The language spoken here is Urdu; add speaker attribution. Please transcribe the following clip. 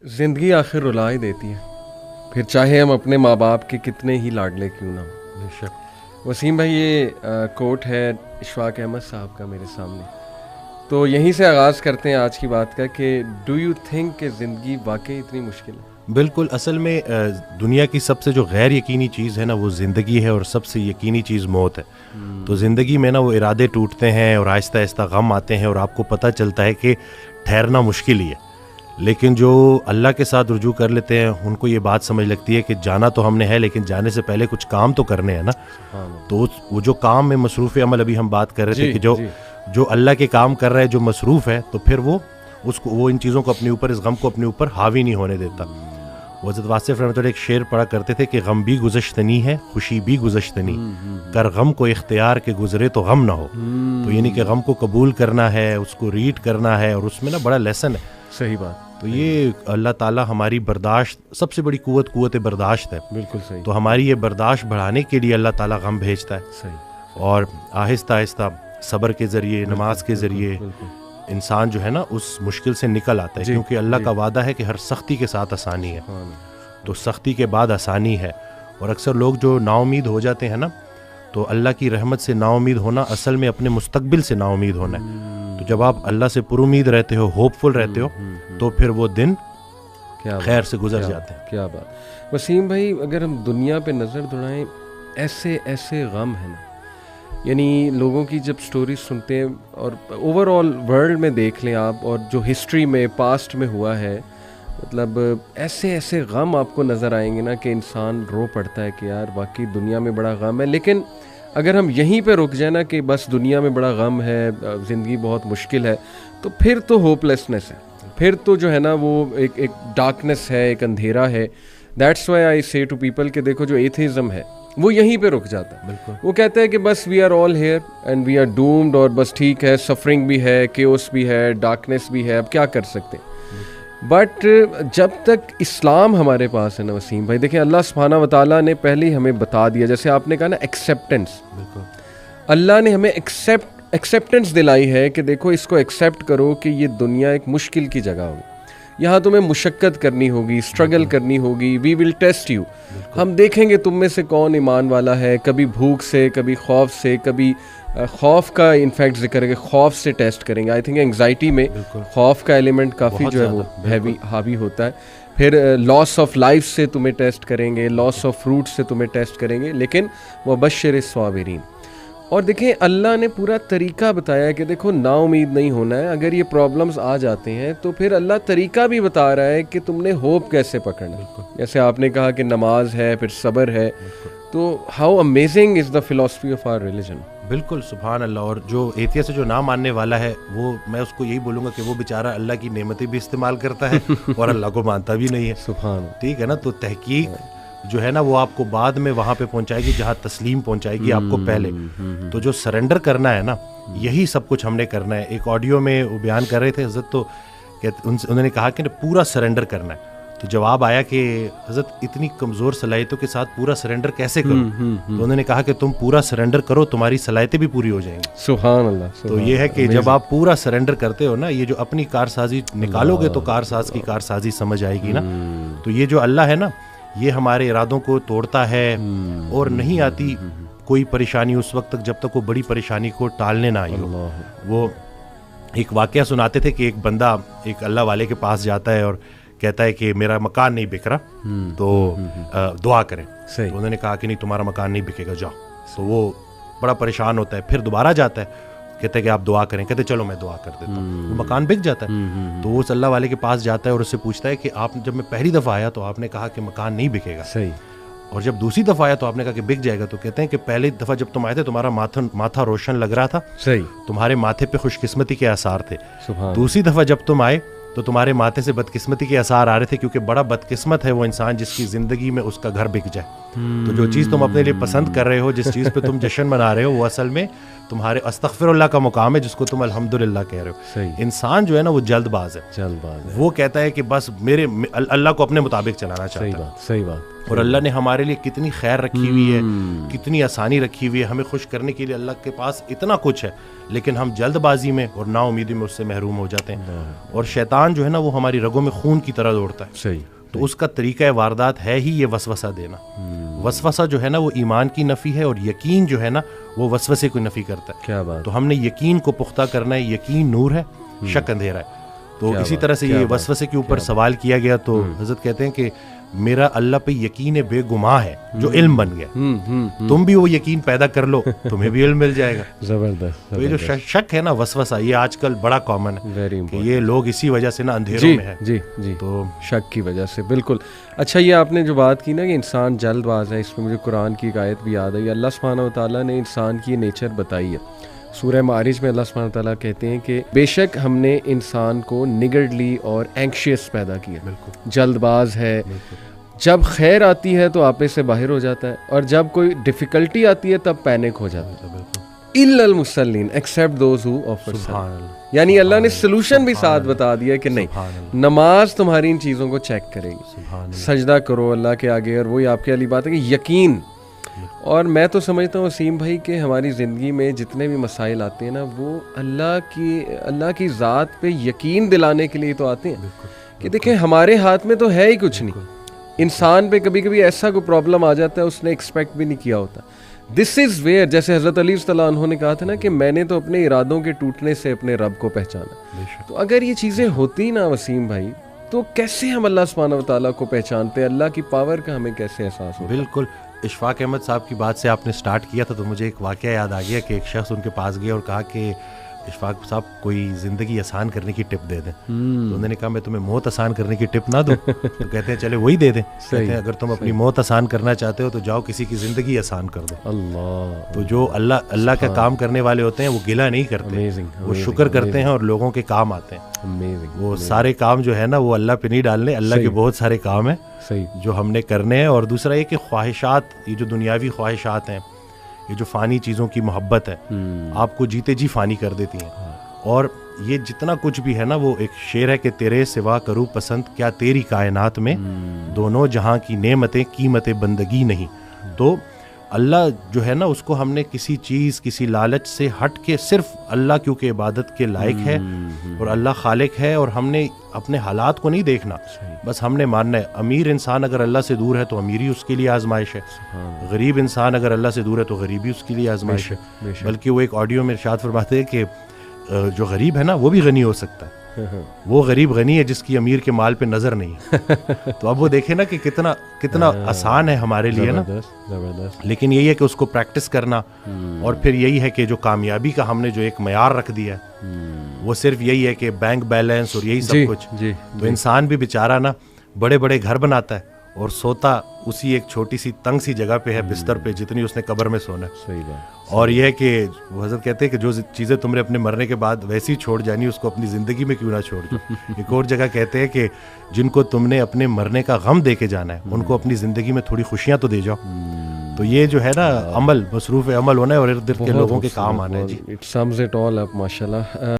Speaker 1: زندگی آخر رلا ہی دیتی ہے، پھر چاہے ہم اپنے ماں باپ کے کتنے ہی لاڈلے کیوں نہ ہوں۔
Speaker 2: بے شک۔
Speaker 1: وسیم بھائی، یہ کوٹ ہے اشفاق احمد صاحب کا میرے سامنے، تو یہیں سے آغاز کرتے ہیں آج کی بات کا کہ ڈو یو تھنک کہ زندگی واقعی اتنی مشکل ہے؟
Speaker 2: بالکل، اصل میں دنیا کی سب سے جو غیر یقینی چیز ہے نا وہ زندگی ہے، اور سب سے یقینی چیز موت ہے۔ تو زندگی میں نا وہ ارادے ٹوٹتے ہیں اور آہستہ آہستہ غم آتے ہیں، اور آپ کو پتہ چلتا ہے کہ ٹھہرنا مشکل ہی ہے، لیکن جو اللہ کے ساتھ رجوع کر لیتے ہیں ان کو یہ بات سمجھ لگتی ہے کہ جانا تو ہم نے ہے، لیکن جانے سے پہلے کچھ کام تو کرنے ہیں نا۔ تو وہ جو کام میں مصروف عمل، ابھی ہم بات کر رہے تھے کہ جو اللہ کے کام کر رہا ہے، جو مصروف ہے، تو پھر وہ ان چیزوں کو اپنے اوپر، اس غم کو اپنے اوپر حاوی نہیں ہونے دیتا۔ وہ حضرت واصف رحمۃ اللہ ایک شعر پڑھا کرتے تھے کہ غم بھی گزشتنی ہے، خوشی بھی گزشتنی، کر غم کو اختیار کے گزرے تو غم نہ ہو۔ تو یعنی کہ غم کو قبول کرنا ہے، اس کو ریڈ کرنا ہے، اور اس میں نا بڑا لیسن ہے۔
Speaker 1: صحیح بات۔
Speaker 2: تو یہ اللہ تعالیٰ ہماری برداشت، سب سے بڑی قوت برداشت ہے۔
Speaker 1: بالکل صحیح۔
Speaker 2: تو ہماری یہ برداشت بڑھانے کے لیے اللہ تعالیٰ غم بھیجتا ہے،
Speaker 1: صحیح،
Speaker 2: اور آہستہ آہستہ صبر کے ذریعے، نماز کے ذریعے انسان جو ہے نا اس مشکل سے نکل آتا ہے، کیونکہ اللہ کا وعدہ ہے کہ ہر سختی کے ساتھ آسانی ہے۔ تو سختی کے بعد آسانی ہے، اور اکثر لوگ جو نا امید ہو جاتے ہیں نا، تو اللہ کی رحمت سے نا امید ہونا اصل میں اپنے مستقبل سے نا امید ہونا ہے۔ تو جب آپ اللہ سے پر امید رہتے ہو، ہوپ فل رہتے ہو، تو پھر وہ دن خیر سے گزر جاتے ہیں۔
Speaker 1: کیا بات۔ وسیم بھائی، اگر ہم دنیا پہ نظر دوڑائیں، ایسے ایسے غم ہیں نا، یعنی لوگوں کی جب سٹوریز سنتے ہیں اور اوور آل ورلڈ میں دیکھ لیں آپ، اور جو ہسٹری میں پاسٹ میں ہوا ہے، مطلب ایسے ایسے غم آپ کو نظر آئیں گے نا کہ انسان رو پڑتا ہے کہ یار واقعی دنیا میں بڑا غم ہے۔ لیکن اگر ہم یہیں پہ رک جائیں نا کہ بس دنیا میں بڑا غم ہے، زندگی بہت مشکل ہے، تو پھر تو ہوپ لیسنس ہے، پھر تو جو ہے نا وہ ایک ڈارکنیس ہے، ایک اندھیرا ہے۔ دیٹس وائی آئی سے ٹو پیپل کہ دیکھو جو ایتھیزم ہے وہ یہیں پہ رک جاتا ہے۔ وہ کہتا ہے کہ بس we are all here and we are doomed, اور بس ٹھیک ہے، سفرنگ بھی ہے، کیوس بھی ہے، ڈارکنیس بھی ہے، اب کیا کر سکتے ہیں۔ بٹ جب تک اسلام ہمارے پاس ہے نا وسیم بھائی، دیکھیں اللہ سبحانہ و تعالیٰ نے پہلے ہی ہمیں بتا دیا، جیسے آپ نے کہا نا ایکسیپٹنس، اللہ نے ہمیں ایکسیپٹنس دلائی ہے کہ دیکھو اس کو ایکسیپٹ کرو کہ یہ دنیا ایک مشکل کی جگہ ہوگی، یہاں تمہیں مشقت کرنی ہوگی، اسٹرگل کرنی ہوگی، وی ول ٹیسٹ یو، ہم دیکھیں گے تم میں سے کون ایمان والا ہے، کبھی بھوک سے، کبھی خوف سے، کبھی خوف کا انفیکٹ ذکر ہے کہ خوف سے ٹیسٹ کریں گے۔ آئی تھنک انگزائٹی میں خوف کا ایلیمنٹ کافی جو ہے وہ ہیوی حاوی ہوتا ہے۔ پھر لاس آف لائف سے تمہیں ٹیسٹ کریں گے، لاس آف فروٹ سے تمہیں ٹیسٹ کریں گے، لیکن وبشر الصابرین۔ اور دیکھیں اللہ نے پورا طریقہ بتایا ہے کہ دیکھو نا امید نہیں ہونا ہے، اگر یہ پرابلمز آ جاتے ہیں تو پھر اللہ طریقہ بھی بتا رہا ہے کہ تم نے ہوپ کیسے پکڑنا ہے۔ جیسے آپ نے کہا کہ نماز ہے، پھر صبر ہے، تو how amazing is the philosophy of our religion.
Speaker 2: بالکل، سبحان اللہ۔ اور جو ایتھیا سے جو نہ ماننے والا ہے، وہ میں اس کو یہی بولوں گا کہ وہ بیچارہ اللہ کی نعمتیں بھی استعمال کرتا ہے اور اللہ کو مانتا بھی نہیں ہے۔
Speaker 1: سبحان اللہ،
Speaker 2: ٹھیک ہے نا۔ تو تحقیق جو ہے نا وہ آپ کو بعد میں وہاں پہ پہنچائے گی جہاں تسلیم پہنچائے گی آپ کو پہلے۔ تو جو سرنڈر کرنا ہے نا، یہی سب کچھ ہم نے کرنا ہے۔ ایک آڈیو میں وہ بیان کر رہے تھے حضرت، تو انہوں نے کہا کہ پورا سرنڈر کرنا ہے۔ تو جواب آیا کہ حضرت اتنی کمزور صلاحیتوں کے ساتھ پورا سرنڈر کیسے کروں؟ تو انہوں نے کہا کہ تم پورا سرنڈر کرو، تمہاری صلاحیتیں بھی پوری ہو جائیں گی۔
Speaker 1: سبحان اللہ۔
Speaker 2: تو یہ ہے کہ جب آپ پورا سرنڈر کرتے ہو نا، یہ جو اپنی کارسازی نکالو گے تو کارساز کی کارسازی سمجھ آئے گی نا۔ تو یہ جو اللہ ہے نا، یہ ہمارے ارادوں کو توڑتا ہے، اور نہیں آتی کوئی پریشانی اس وقت تک جب تک وہ بڑی پریشانی کو ٹالنے نہ آئی ہو۔ وہ ایک واقعہ سناتے تھے کہ ایک بندہ ایک اللہ والے کے پاس جاتا ہے اور کہتا ہے کہ میرا مکان نہیں بک رہا، تو دعا کریں۔ تو انہوں نے کہا کہ نہیں، تمہارا مکان نہیں بکے گا، جاؤ۔ تو وہ بڑا پریشان ہوتا ہے، پھر دوبارہ جاتا ہے، کہتا ہے کہ آپ دعا کریں، کہتے چلو میں دعا کر دیتا ہوں۔ وہ مکان بک جاتا ہے۔ تو وہ اس اللہ والے کے پاس جاتا ہے اور اس سے پوچھتا ہے کہ آپ جب میں پہلی دفعہ آیا تو آپ نے کہا کہ مکان نہیں بکے گا،
Speaker 1: صحیح،
Speaker 2: اور جب دوسری دفعہ آیا تو آپ نے کہا کہ بک جائے گا۔ تو کہتے ہیں کہ پہلی دفعہ جب تم آئے تھے تمہارا ماتھا روشن لگ رہا تھا،
Speaker 1: صحیح،
Speaker 2: تمہارے ماتھے پہ خوش قسمتی کے آثار تھے۔
Speaker 1: سبحان۔
Speaker 2: دوسری دفعہ جب تم آئے تو تمہارے ماتھے سے بدقسمتی کے آثار آ رہے تھے، کیونکہ بڑا بدقسمت ہے وہ انسان جس کی زندگی میں اس کا گھر بک جائے۔ تو جو چیز تم اپنے لیے پسند کر رہے ہو، جس چیز پہ تم جشن منا رہے ہو، وہ اصل میں تمہارے استغفر اللہ کا مقام ہے جس کو تم الحمدللہ کہہ رہے ہو.
Speaker 1: صحیح.
Speaker 2: انسان جو ہے نا وہ جلد باز ہے, وہ کہتا ہے کہ بس میرے اللہ کو اپنے مطابق چلانا چاہتا ہے.
Speaker 1: صحیح بات.
Speaker 2: اور اللہ نے ہمارے لیے کتنی خیر رکھی ہوئی ہے, کتنی آسانی رکھی ہوئی ہے, ہمیں خوش کرنے کے لیے اللہ کے پاس اتنا کچھ ہے, لیکن ہم جلد بازی میں اور نا امیدی میں اس سے محروم ہو جاتے ہیں. اور شیطان جو ہے نا وہ ہماری رگوں میں خون کی طرح دوڑتا ہے.
Speaker 1: صحیح.
Speaker 2: تو اس کا طریقہ واردات ہے ہی یہ وسوسہ دینا. وسوسہ جو ہے نا وہ ایمان کی نفی ہے, اور یقین جو ہے نا وہ وسوسے کو نفی کرتا ہے.
Speaker 1: کیا بات.
Speaker 2: تو ہم نے یقین کو پختہ کرنا ہے. یقین نور ہے, شک اندھیرا ہے. تو اسی طرح سے یہ وسوسے کے اوپر سوال کیا گیا تو حضرت کہتے ہیں کہ میرا اللہ پہ یقین بے گماں ہے جو علم بن گیا. تم بھی وہ یقین پیدا کر لو, تمہیں بھی علم مل جائے گا.
Speaker 1: زبردست.
Speaker 2: تو یہ جو شک ہے نا وسوسہ, یہ آج کل بڑا کامن ہے کہ یہ لوگ اسی وجہ سے نا اندھیروں میں ہے.
Speaker 1: جی جی. تو شک کی وجہ سے بالکل. اچھا, یہ آپ نے جو بات کی نا کہ انسان جلد باز ہے, اس میں مجھے قرآن کی ایک آیت بھی یاد ہے. اللہ سبحانہ و تعالیٰ نے انسان کی نیچر بتائی ہے. سورہ معارج میں اللہ سبحانہ و تعالیٰ کہتے ہیں کہ بے شک ہم نے انسان کو نگرڈلی اور اینکشیس پیدا کیا. بالکل. جلد باز ہے. جب خیر آتی ہے تو آپے سے باہر ہو جاتا ہے, اور جب کوئی ڈیفیکلٹی آتی ہے تب پینک ہو جاتا ہے. الا المصلین ایکسیپٹ دوز ہو آفر. یعنی اللہ نے سلوشن بھی ساتھ بتا دیا کہ نہیں, نماز تمہاری ان چیزوں کو چیک کرے گی. سجدہ کرو اللہ کے آگے, اور وہی آپ کی علی بات ہے کہ یقین. اور میں تو سمجھتا ہوں وسیم بھائی کہ ہماری زندگی میں جتنے بھی مسائل آتے ہیں نا وہ اللہ کی ذات پہ یقین دلانے کے لیے تو آتے ہیں کہ دیکھیں ہمارے ہاتھ میں تو ہے ہی کچھ نہیں. انسان پہ کبھی کبھی ایسا کوئی پرابلم آ جاتا ہے اس نے ایکسپیکٹ بھی نہیں کیا ہوتا. دس از ویئر, جیسے حضرت علی صلی اللہ عنہ نے کہا تھا نا کہ میں نے تو اپنے ارادوں کے ٹوٹنے سے اپنے رب کو پہچانا. تو اگر یہ چیزیں ہوتی نا وسیم بھائی, تو کیسے ہم اللہ سبحانہ و تعالیٰ کو پہچانتے, اللہ کی پاور کا ہمیں کیسے احساس ہوتا.
Speaker 2: بالکل. اشفاق احمد صاحب کی بات سے آپ نے سٹارٹ کیا تھا تو مجھے ایک واقعہ یاد آ گیا کہ ایک شخص ان کے پاس گیا اور کہا کہ اشفاق صاحب کوئی زندگی آسان کرنے کی ٹپ دے دیں. تو انہوں نے کہا میں تمہیں موت آسان کرنے کی ٹپ نہ دوں. تو کہتے ہیں چلے وہی دے دیں. کہتے ہیں اگر تم اپنی موت آسان کرنا چاہتے ہو تو جاؤ کسی کی زندگی آسان کر دو. اللہ. تو جو اللہ کا کام کرنے والے ہوتے ہیں وہ گلہ نہیں کرتے, وہ شکر کرتے ہیں اور لوگوں کے کام آتے ہیں. وہ سارے کام جو ہے نا وہ اللہ پہ نہیں ڈالنے, اللہ کے بہت سارے کام ہیں جو ہم نے کرنے ہیں. اور دوسرا یہ کہ خواہشات, یہ جو دنیاوی خواہشات ہیں, یہ جو فانی چیزوں کی محبت ہے, آپ کو جیتے جی فانی کر دیتی ہیں. اور یہ جتنا کچھ بھی ہے نا وہ ایک شعر ہے کہ تیرے سوا کروں پسند کیا تیری کائنات میں, دونوں جہاں کی نعمتیں قیمت بندگی نہیں. تو اللہ جو ہے نا اس کو ہم نے کسی چیز کسی لالچ سے ہٹ کے صرف اللہ کیونکہ عبادت کے لائق ہے اور اللہ خالق ہے, اور ہم نے اپنے حالات کو نہیں دیکھنا, بس ہم نے ماننا ہے. امیر انسان اگر اللہ سے دور ہے تو امیری اس کے لیے آزمائش ہے, غریب انسان اگر اللہ سے دور ہے تو غریبی اس کے لیے آزمائش ہے. بلکہ وہ ایک آڈیو میں ارشاد فرماتے ہیں کہ جو غریب ہے نا وہ بھی غنی ہو سکتا ہے. وہ غریب غنی ہے جس کی امیر کے مال پہ نظر نہیں ہے. تو اب وہ دیکھیں نا کہ کتنا آسان ہے ہمارے لیے نا, لیکن یہی ہے کہ اس کو پریکٹس کرنا. اور پھر یہی ہے کہ جو کامیابی کا ہم نے جو ایک معیار رکھ دیا ہے وہ صرف یہی ہے کہ بینک بیلنس اور یہی سب کچھ. تو انسان بھی بیچارہ نا بڑے بڑے گھر بناتا ہے اور سوتا اسی ایک چھوٹی سی تنگ سی جگہ پہ ہے, بستر پہ, جتنی اس نے قبر میں سونا ہے.
Speaker 1: صحیح بات.
Speaker 2: اور یہ ہے کہ وہ حضرت کہتے ہیں کہ جو چیزیں تم نے اپنے مرنے کے بعد ویسی چھوڑ جانی اس کو اپنی زندگی میں کیوں نہ چھوڑ دو. ایک اور جگہ کہتے ہیں کہ جن کو تم نے اپنے مرنے کا غم دے کے جانا ہے ان کو اپنی زندگی میں تھوڑی خوشیاں تو دے جاؤ. تو یہ جو ہے نا عمل, مصروف عمل ہونا ہے اور ارد گرد کے لوگوں کے کام آنا ہے. جی,
Speaker 1: اٹ سمز اٹ آل اپ. ماشاءاللہ.